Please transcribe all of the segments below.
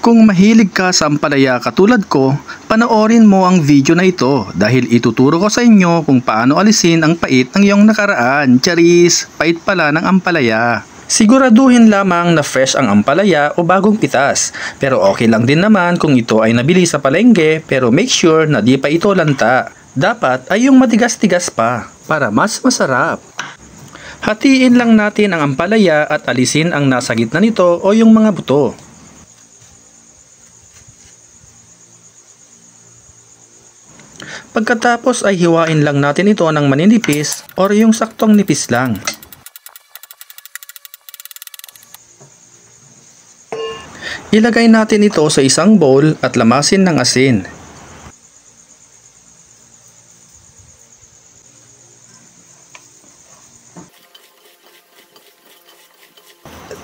Kung mahilig ka sa ampalaya katulad ko, panoorin mo ang video na ito dahil ituturo ko sa inyo kung paano alisin ang pait ng iyong nakaraan. Charis, pait pala ng ampalaya. Siguraduhin lamang na fresh ang ampalaya o bagong pitas. Pero okay lang din naman kung ito ay nabili sa palengke, pero make sure na di pa ito lanta. Dapat ay yung matigas-tigas pa para mas masarap. Hatiin lang natin ang ampalaya at alisin ang nasa gitna nito o yung mga buto. Pagkatapos ay hiwain lang natin ito ng maninipis or yung saktong nipis lang. Ilagay natin ito sa isang bowl at lamasin ng asin.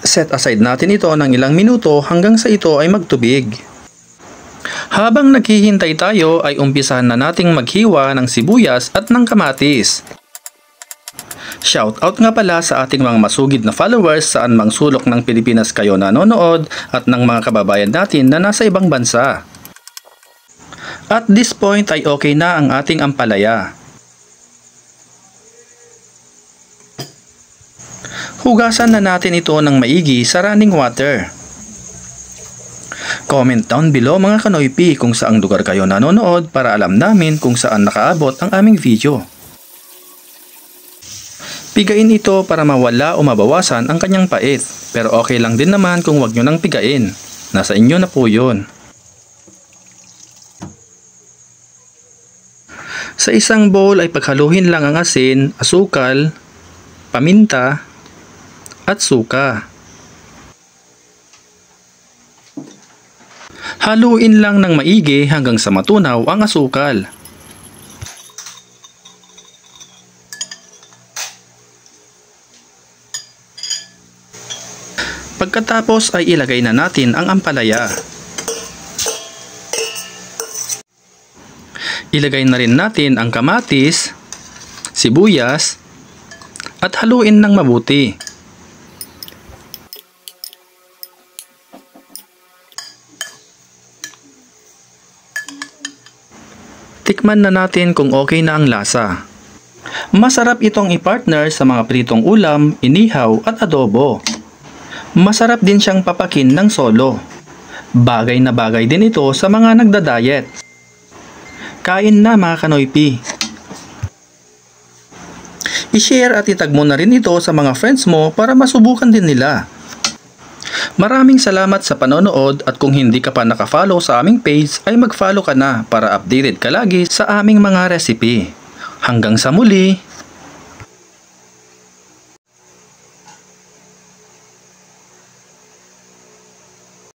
Set aside natin ito ng ilang minuto hanggang sa ito ay magtubig. Habang naghihintay tayo ay umpisahan na nating maghiwa ng sibuyas at ng kamatis. Shoutout nga pala sa ating mga masugid na followers saan mang sulok ng Pilipinas kayo nanonood at ng mga kababayan natin na nasa ibang bansa. At this point ay okay na ang ating ampalaya. Hugasan na natin ito ng maigi sa running water. Comment down below mga kanoypi kung saang lugar kayo nanonood para alam namin kung saan nakaabot ang aming video. Pigain ito para mawala o mabawasan ang kanyang pait, pero okay lang din naman kung wag nyo nang pigain. Nasa inyo na po yun. Sa isang bowl ay paghaluhin lang ang asin, asukal, paminta, at suka. Haluin lang ng maigi hanggang sa matunaw ang asukal. Pagkatapos ay ilagay na natin ang ampalaya. Ilagay na rin natin ang kamatis, sibuyas, at haluin ng mabuti. Tikman na natin kung okay na ang lasa. Masarap itong i-partner sa mga pritong ulam, inihaw at adobo. Masarap din siyang papakin ng solo. Bagay na bagay din ito sa mga nagda-diet. Kain na mga kanoypi. I-share at itag mo na rin ito sa mga friends mo para masubukan din nila. Maraming salamat sa panonood at kung hindi ka pa nakafollow sa aming page ay mag-follow ka na para updated ka lagi sa aming mga recipe. Hanggang sa muli!